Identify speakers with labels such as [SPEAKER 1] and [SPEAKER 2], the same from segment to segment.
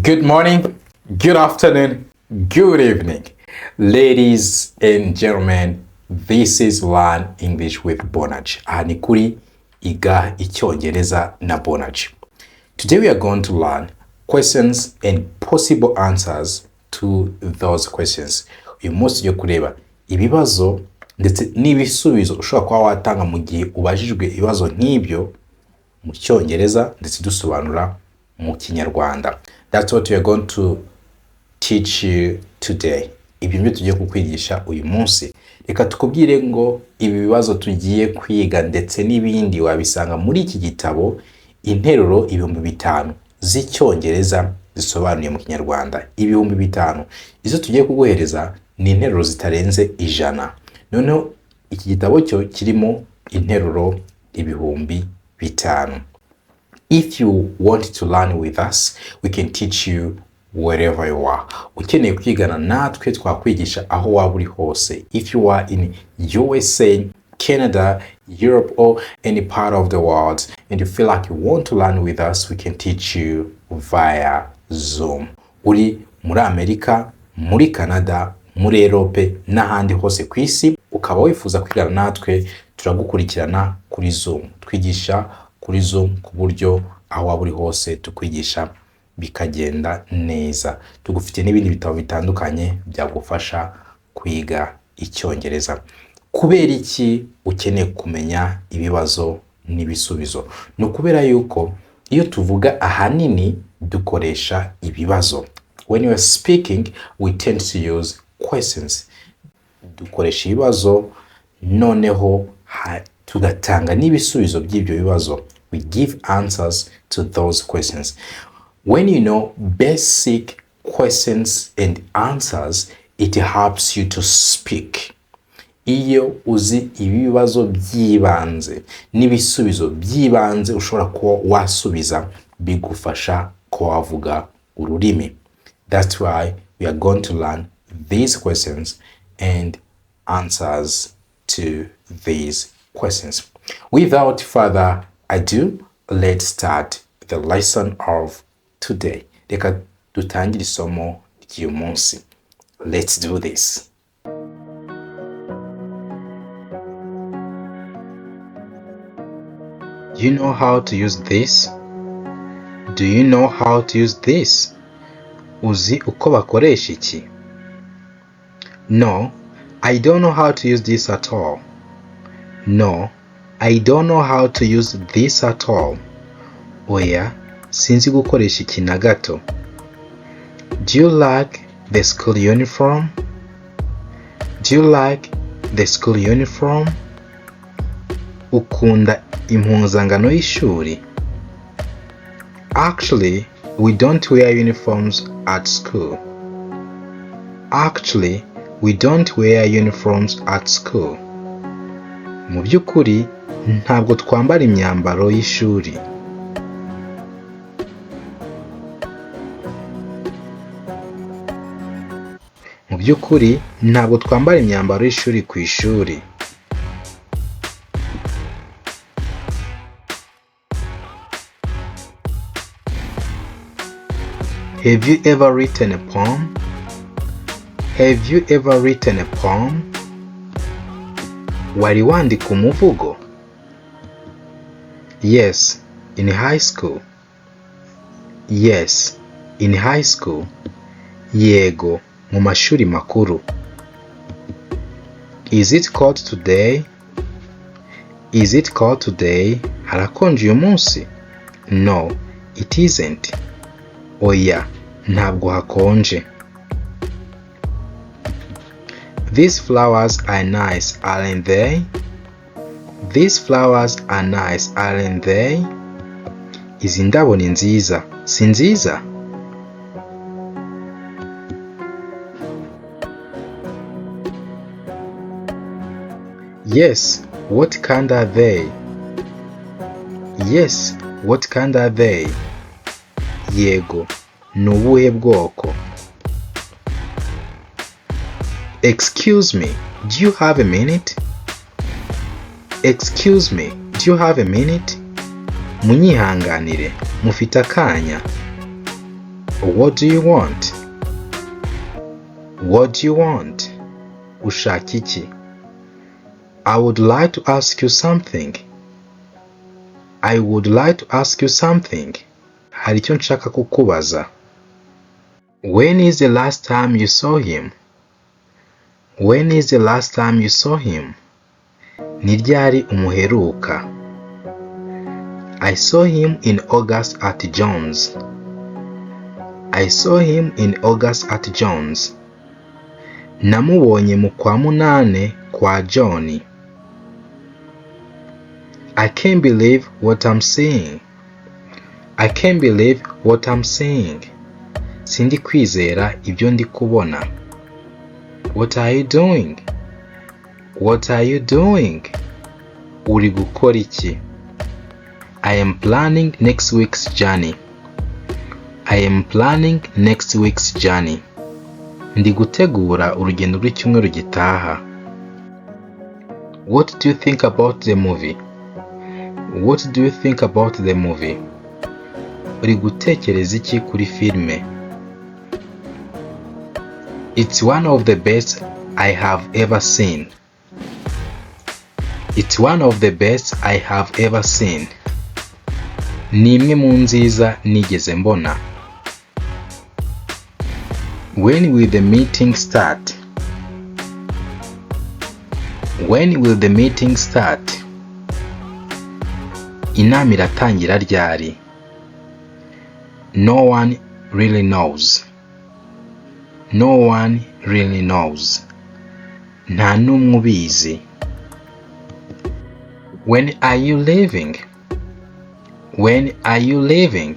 [SPEAKER 1] Good morning, good afternoon, good evening. Ladies and gentlemen, this is Learn English with Bonaj. Aha ni kuri Iga Icyongereza na Bonaj. Today we are going to learn questions and possible answers to those questions. Uyu munsi tugiye kureba ibibazo ndetse n'ibisubizo ushobora kuba watanga mu gihe ubajijwe ibibazo nk'ibyo mu Cyongereza ndetse dusobanura mu Kinyarwanda. That's what we are going to teach you today. Ibyo byo tugiye kukwigisha uyu munsi. Reka tukubwire ngo ibi bibazo tugiye kwiga ndetse n'ibindi wabisanga muri iki gitabo interuro 5000 z'Icyongereza zisobanuye mu Kinyarwanda. 5000 izo tugiye kuguhereza ni interuro zitarenze 100. Noneho iki gitabo cyo kirimo interuro 5000. If you want to learn with us, we can teach you wherever you are. Ukeneye kwigana natwe twakwigisha aho waba uri hose. If you are in USA, Canada, Europe, or any part of the world, and you feel like you want to learn with us, we can teach you via Zoom. Uri muri Amerika, muri Canada, muri Europe, n'ahandi hose ku isi, ukaba wifuza kwigana natwe, turagukurikirana kuri Zoom. Twigisha kuri Zoom ku buryo aho waba uri hose tukwigisha bikagenda neza. Tugufite n'ibindi bitabo bitandukanye byagufasha kwiga Icyongereza. Kubera iki ukeneye kumenya ibibazo n'ibisubizo? No kubera yuko iyo tuvuga ahanini dukoresha ibibazo. When you are speaking, we tend to use questions. Dukoresha ibibazo noneho tugatanga n'ibisubizo by'ibyo bibazo. We give answers to those questions. When you know basic questions and answers, it helps you to speak. Iyo uzi ibibazo by'ibanze n'ibisubizo by'ibanze ushobora kuba wasubiza bigufasha ko wavuga ururimi. That's why we are going to learn these questions and answers to these questions. Without further ado, let's start the lesson of today. Reka dutangire isomo ry'uyu munsi. Let's do this. Do you know how to use this? Do you know how to use this? Uzi uko bakoresha iki? No, I don't know how to use this at all. No, I don't know how to use this at all. Oya, sinzi gukoresha iki na gato. Do you like the school uniform? Do you like the school uniform? Ukunda impuzangano y'ishuri? Actually, we don't wear uniforms at school. Actually, we don't wear uniforms at school. Mu by'ukuri, ntabwo twambara imyambaro y'ishuri. Mu by'ukuri, ntabwo twambara imyambaro y'ishuri ku ishuri. Have you ever written a poem? Have you ever written a poem? Wari wandika umuvugo? Yes, in high school. Yes, in high school. Yego, mu mashuri makuru. Is it cold today? Is it cold today? Harakonje uyu munsi? No, it isn't. Oya, ntabwo hakonje. These flowers are nice, aren't they? These flowers are nice, aren't they? Izi ndabo ni nziza, si nziza? Yes, what kind are they? Yes, what kind are they? Yego, ni ubuhe bwoko? Excuse me, do you have a minute? Excuse me, do you have a minute? Munyihanganire, mufite akanya. What do you want? What do you want? Ushaka iki? I would like to ask you something. I would like to ask you something. Hari icyo nshaka kukubaza. When is the last time you saw him? When is the last time you saw him? Ni ryari umuheruka? I saw him in August at John's. I saw him in August at John's. Namubonye mu kwa munane kwa John. I can't believe what I'm seeing. I can't believe what I'm seeing. Sindi kwizera ibyo ndi kubona. What are you doing? What are you doing? Uri gukora iki? I am planning next week's journey. I am planning next week's journey. Ndi gutegura urugendo rw'icyumweru gitaha. What do you think about the movie? What do you think about the movie? Uri gutekereza iki kuri filime? It's one of the best I have ever seen. It's one of the best I have ever seen. Ni imwe mu nziza nigeze mbona. When will the meeting start? When will the meeting start? Inama iratangira ryari? No one really knows. No one really knows. Nta n'umwe ubizi. When are you leaving? When are you leaving?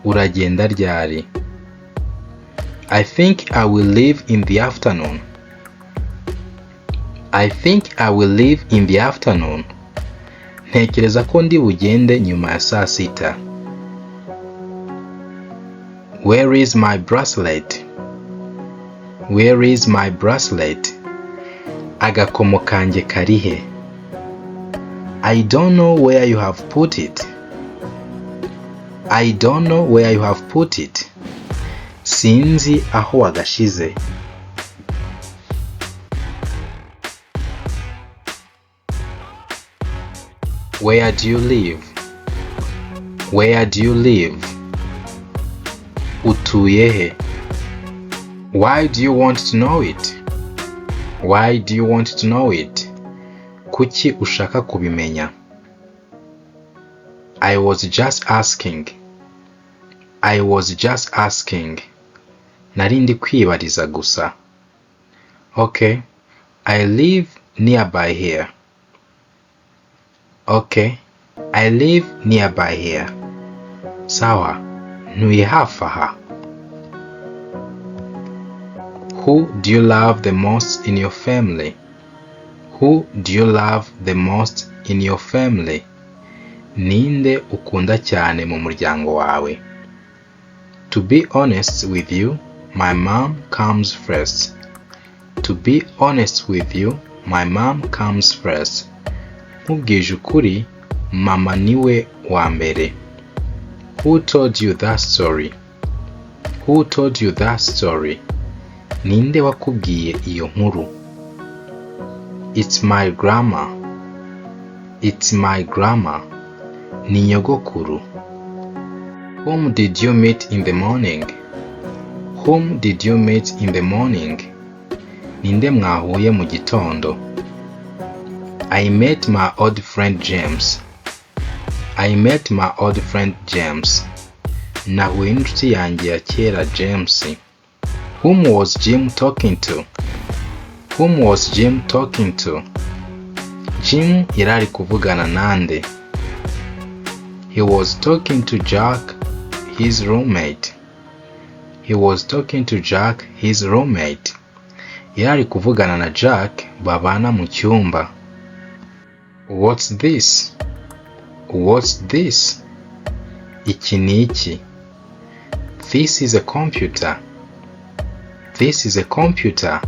[SPEAKER 1] Uragenda ryari? I think I will leave in the afternoon. I think I will leave in the afternoon. Ntekereza ko ndi bugende nyuma ya saa sita. Where is my bracelet? Where is my bracelet? Agakomo kanjye karihe? I don't know where you have put it. I don't know where you have put it. Sinzi aho wagashize. Where do you live? Where do you live? Utuye he? Why do you want to know it? Why do you want to know it? Kuki ushaka kubimenya? I was just asking. I was just asking. Nari ndi kwibariza gusa. Okay, I live nearby here. Okay, I live nearby here. Sawa, ntuye hafi aha. Who do you love the most in your family? Who do you love the most in your family? Ninde ukunda cyane mu muryango wawe? To be honest with you, my mom comes first. To be honest with you, my mom comes first. Nkubwije ukuri, mama niwe wa mbere. Who told you that story? Who told you that story? Ninde wakubwiye iyo nkuru? It's my grandma. It's my grandma. Ni nyogokuru. Whom did you meet in the morning? Whom did you meet in the morning? Ninde mwahuye mu gitondo? I met my old friend James. I met my old friend James. Nahuye n'inshuti yanjye ya kera James. Whom was Jim talking to? Whom was Jim talking to? Jim yarari kuvugana nande? He was talking to Jack, his roommate. He was talking to Jack, his roommate. Yarari kuvugana na Jack babana mu cyumba. What's this? What's this? Iki ni iki? This is a computer. This is a computer.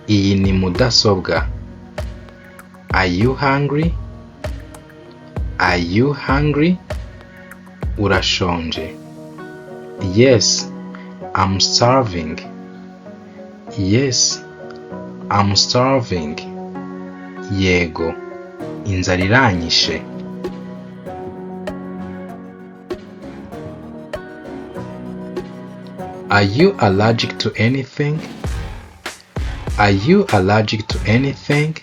[SPEAKER 1] Iyi ni mudasobwa. Are you hungry? Are you hungry? Urashonje. Yes, I'm starving. Yes, I'm starving. Yego, inzara iranyishe. Are you allergic to anything? Are you allergic to anything?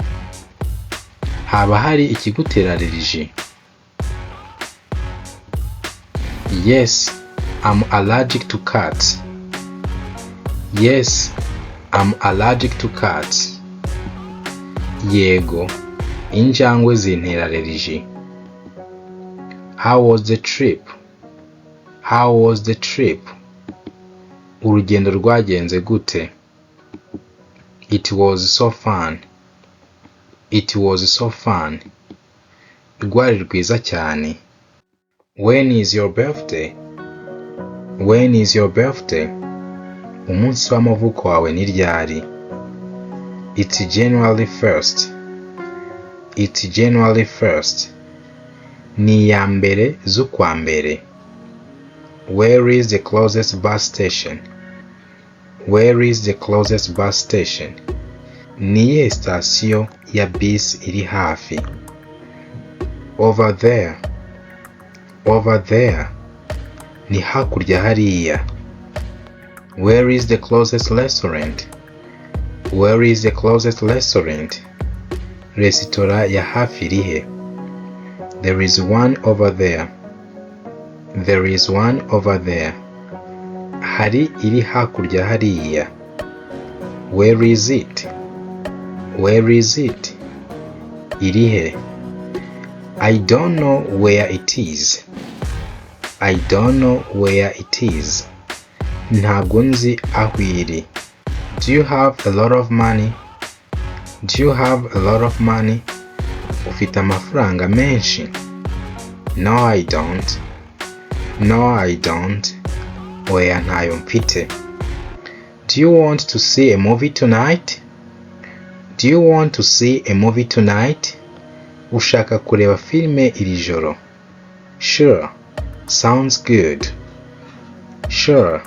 [SPEAKER 1] Haba hari ikigutera allergy? Yes, I'm allergic to cats. Yes, I'm allergic to cats. Yego, injangwe zintera allergy. How was the trip? How was the trip? Urugendo rwagenze gute? It was so fun. It was so fun. Rwari rwiza cyane. When is your birthday? When is your birthday? Umunsi w'amavuko wawe ni ryari? It's January 1st. It's January 1st. Ni iya mbere z'ukwa mbere. Where is the closest bus station? Where is the closest bus station? Ni iyihe sitasiyo ya bisi iri hafi? Over there. Over there. Ni hakurya hariya. Where is the closest restaurant? Where is the closest restaurant? Resitora ya hafi irihe? There is one over there. There is one over there. Hari iri hakurya hariya. Where is it? Where is it? Irihe? I don't know where it is. I don't know where it is. Ntabwo nzi aho iri. Do you have a lot of money? Do you have a lot of money? Ufite amafaranga menshi? No, I don't. No, I don't. Oya ntayo mfite. Do you want to see a movie tonight? Do you want to see a movie tonight? Ushaka kureba filime iri joro? Sure. Sounds good. Sure.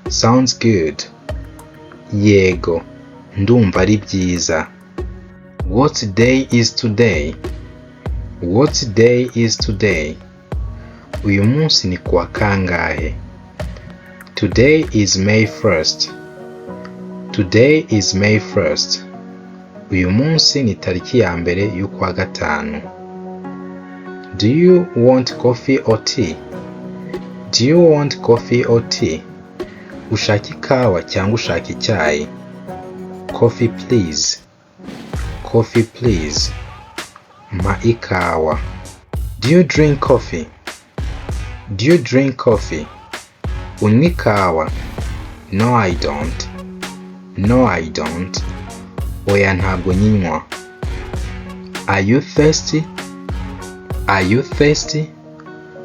[SPEAKER 1] Sounds good. Yego. Ndumva ari byiza. What day is today? What day is today? Uyu munsi ni kuwa kangahe? Today is May 1st. Today is May 1st. Uyu munsi ni tariki ya mbere y'ukwa gatanu. Do you want coffee or tea? Do you want coffee or tea? Ushaka ikawa cyangwa ushaka icyayi? Coffee please. Coffee please. Mpa ikawa. Do you drink coffee? Do you drink coffee? Unywa ikawa? No, I don't. No, I don't. Oya ntabwo nyinywa. Are you thirsty? Are you thirsty?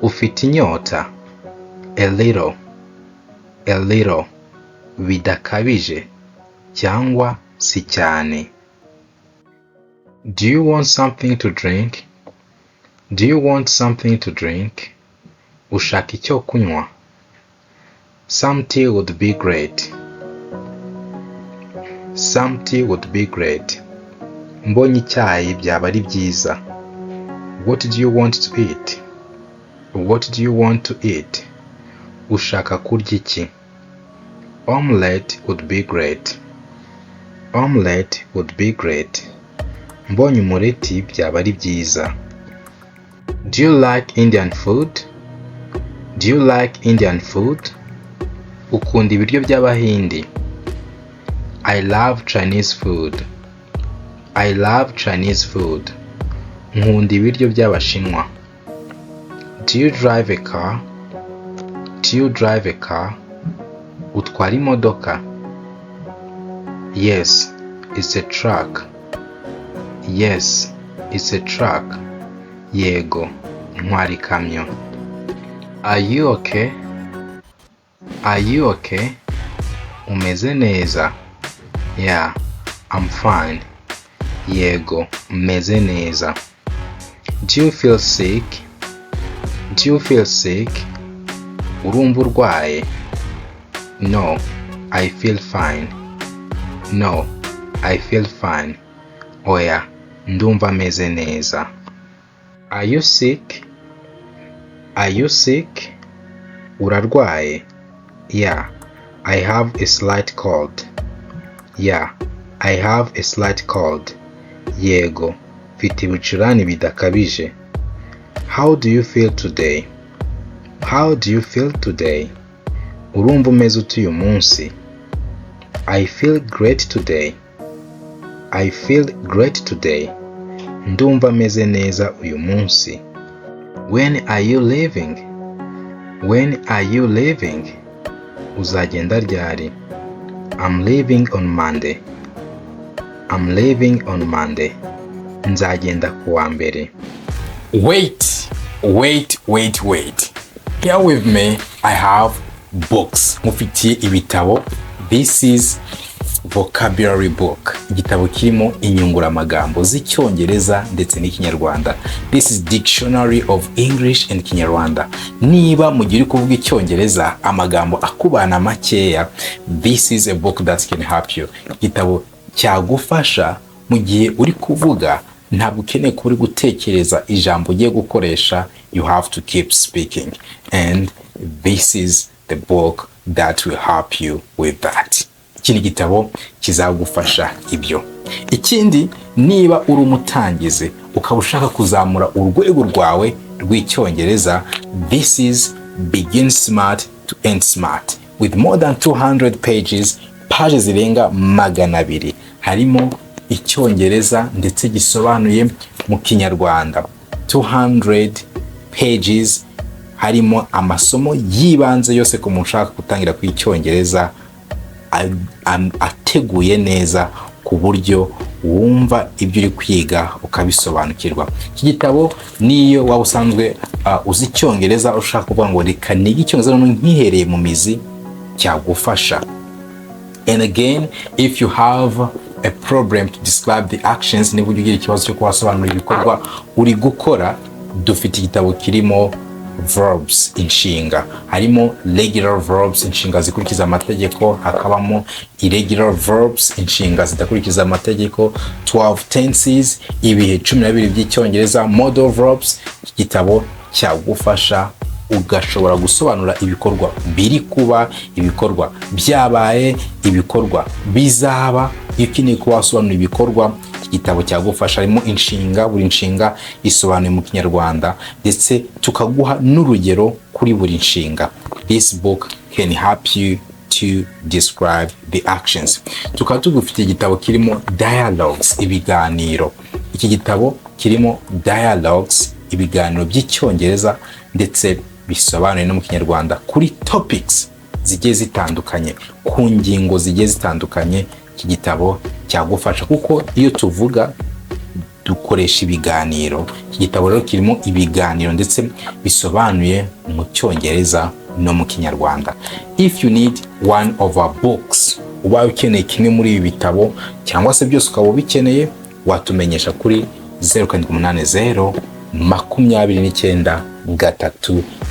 [SPEAKER 1] Ufite inyota? A little. A little. Bidakabije cyangwa si cyane. Do you want something to drink? Do you want something to drink? Ushaka icyo kunywa? Some tea would be great. Some tea would be great. Mbonye icyayi byaba ari byiza. What do you want to eat? What do you want to eat? Ushaka kurya iki? Omelette would be great. Omelette would be great. Mbonye umureti byaba ari byiza. Do you like Indian food? Do you like Indian food? Ukunda ibiryo by'Abahindi? I love Chinese food. I love Chinese food. Nkunda ibiryo by'Abashinwa. Do you drive a car? Do you drive a car? Utwara imodoka? Yes, it's a truck. Yes, it's a truck. Yego, ntwara ikamyo. Are you okay? Are you okay? Umeze neza? Yeah, I'm fine. Yego, meze neza. Do you feel sick? Do you feel sick? Urumva urwaye? No, I feel fine. No, I feel fine. Oya, ndumva meze neza. Are you sick? Are you sick? Urarwaye? Yeah, I have a slight cold. Yeah, I have a slight cold. Yego, mfite ibicurane bidakabije. How do you feel today? How do you feel today? Urumva umeze ute uyu munsi? I feel great today. I feel great today. Ndumva meze neza uyu munsi. When are you leaving? When are you leaving? Uzagenda ryari? I'm leaving on Monday. I'm leaving on Monday. Nzagenda kuwa mbere. Wait. Here with me, I have books. Mufitiye ibitabo. This is vocabulary book. Igitabo kirimo inyunguramagambo z'icyongereza ndetse n'ikinyarwanda. This is dictionary of English and Kinyarwanda. Niba mu gihe uri kuvuga icyongereza amagambo akubana makeya, this is a book that can help you. Igitabo cyagufasha mu gihe uri kuvuga ntabwo ukeneye kuba uri gutekereza ijambo ugiye gukoresha, you have to keep speaking, and this is the book that will help you with that. Iki ni igitabo kizagufasha ibyo. Ikindi, niba uri umutangizi ukaba ushaka kuzamura urwego rwawe rw'icyongereza, this is Begin Smart to End Smart with more than 200 pages, page zirenga 200. Harimo icyongereza ndetse gisobanuye mu kinyarwanda. 200 pages, harimo amasomo yibanze yose ku muntu ushaka gutangira ku icyongereza, ateguye neza ku buryo wumva ibyo uri kwiga ukabisobanukirwa. Iki gitabo niyo waba usanzwe uzi icyongereza ushaka kuvuga ngo reka nige icyongereza nkihereye mu mizi, cyagufasha. And again, if you have a problem to describe the actions, niba ugira ikibazo cyo kubasobanura ibikorwa uri gukora, dufite igitabo kirimo verbs, inshinga. Harimo regular verbs, inshinga zikurikiza amategeko, hakabamo irregular verbs, inshinga zidakurikiza amategeko, 12 tenses, ibihe 12 by'icyongereza, modal verbs. Iki gitabo cyagufasha ugashobora gusobanura ibikorwa biri kuba, ibikorwa byabaye, ibikorwa bizaba. Iyo ukeneye kuba wasobanura ibikorwa, igitabo cyagufasha. Harimo inshinga, buri nshinga isobanuye mu kinyarwanda ndetse tukaguha n'urugero kuri buri nshinga. This book can help you to describe the actions. Tukaba tugufite igitabo kirimo dialogues, ibiganiro. Iki gitabo kirimo dialogues, ibiganiro by'icyongereza ndetse bisobanuye no mu kinyarwanda kuri topics zigiye zitandukanye, ku ngingo zigiye zitandukanye. Iki gitabo cyagufasha kuko iyo tuvuga dukoresha ibiganiro. Iki gitabo rero kirimo ibiganiro ndetse bisobanuye mu cyongereza no mu kinyarwanda. If you need one of our books, ubaye ukeneye kimwe muri ibi bitabo cyangwa se byose ukaba ubikeneye, watumenyesha kuri 0780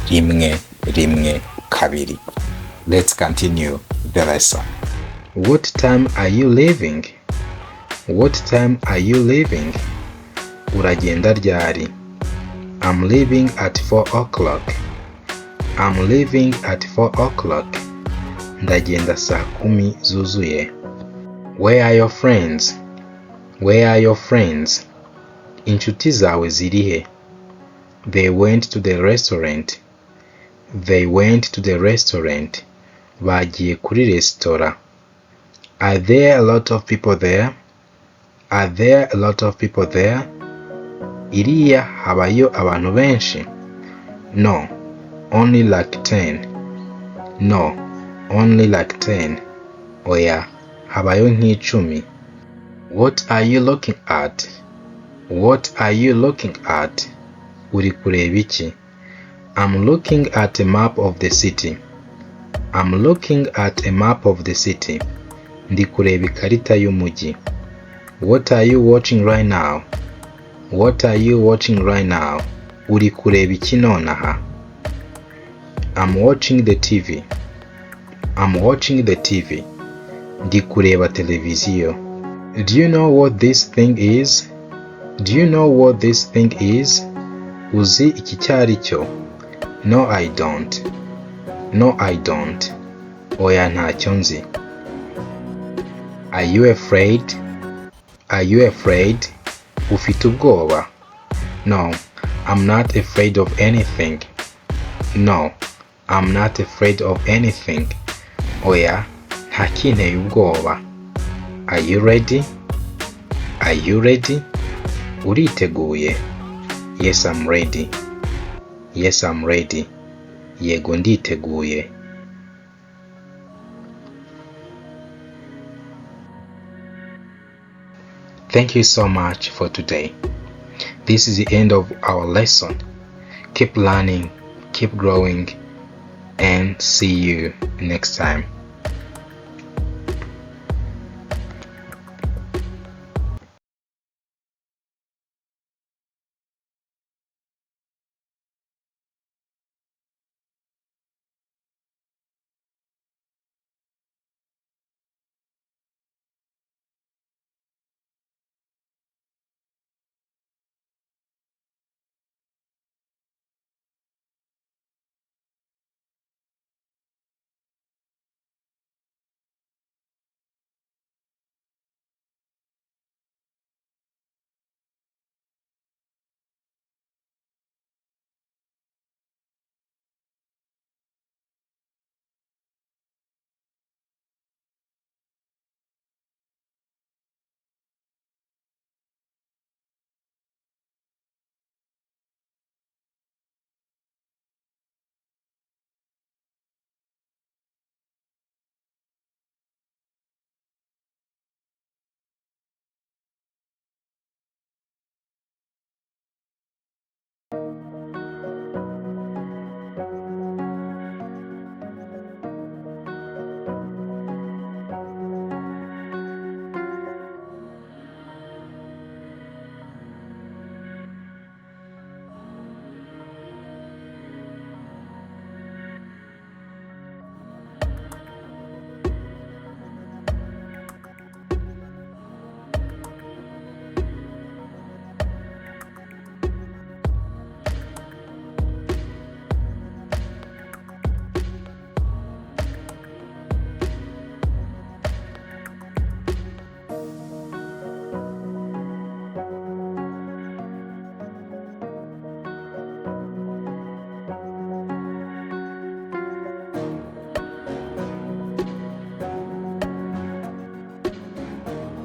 [SPEAKER 1] 29 312. Let's continue the lesson. What time are you leaving? What time are you leaving? Uragenda ryari? I'm leaving at 4 o'clock. I'm leaving at 4 o'clock. Ndagenda saa 10 zuzuye. Where are your friends? Where are your friends? Inshuti zawe zirihe? They went to the restaurant. They went to the restaurant. Bagiye kuri resitora. Are there a lot of people there? Are there a lot of people there? Iriya habayo abantu benshi? No, only like 10. No, only like 10. Oya, habayo nk'icumi. What are you looking at? What are you looking at? Uri kureba iki? I'm looking at a map of the city. I'm looking at a map of the city. Ndi kureba ikarita y'umujyi. What are you watching right now? What are you watching right now? Uri kureba iki nonaha? I'm watching the TV. I'm watching the TV. Ndi kureba televiziyo. Do you know what this thing is? Do you know what this thing is? Uzi iki cyari cyo? No, I don't. No, I don't. Oya ntacyo nzi. Are you afraid? Are you afraid? Ufite ubwoba? No, I'm not afraid of anything. No, I'm not afraid of anything. Oya, nta kinteye ubwoba. Are you ready? Are you ready? Uriteguye? Yes, I'm ready. Yes, I'm ready. Yego nditeguye. Thank you so much for today. This is the end of our lesson. Keep learning, keep growing, and see you next time.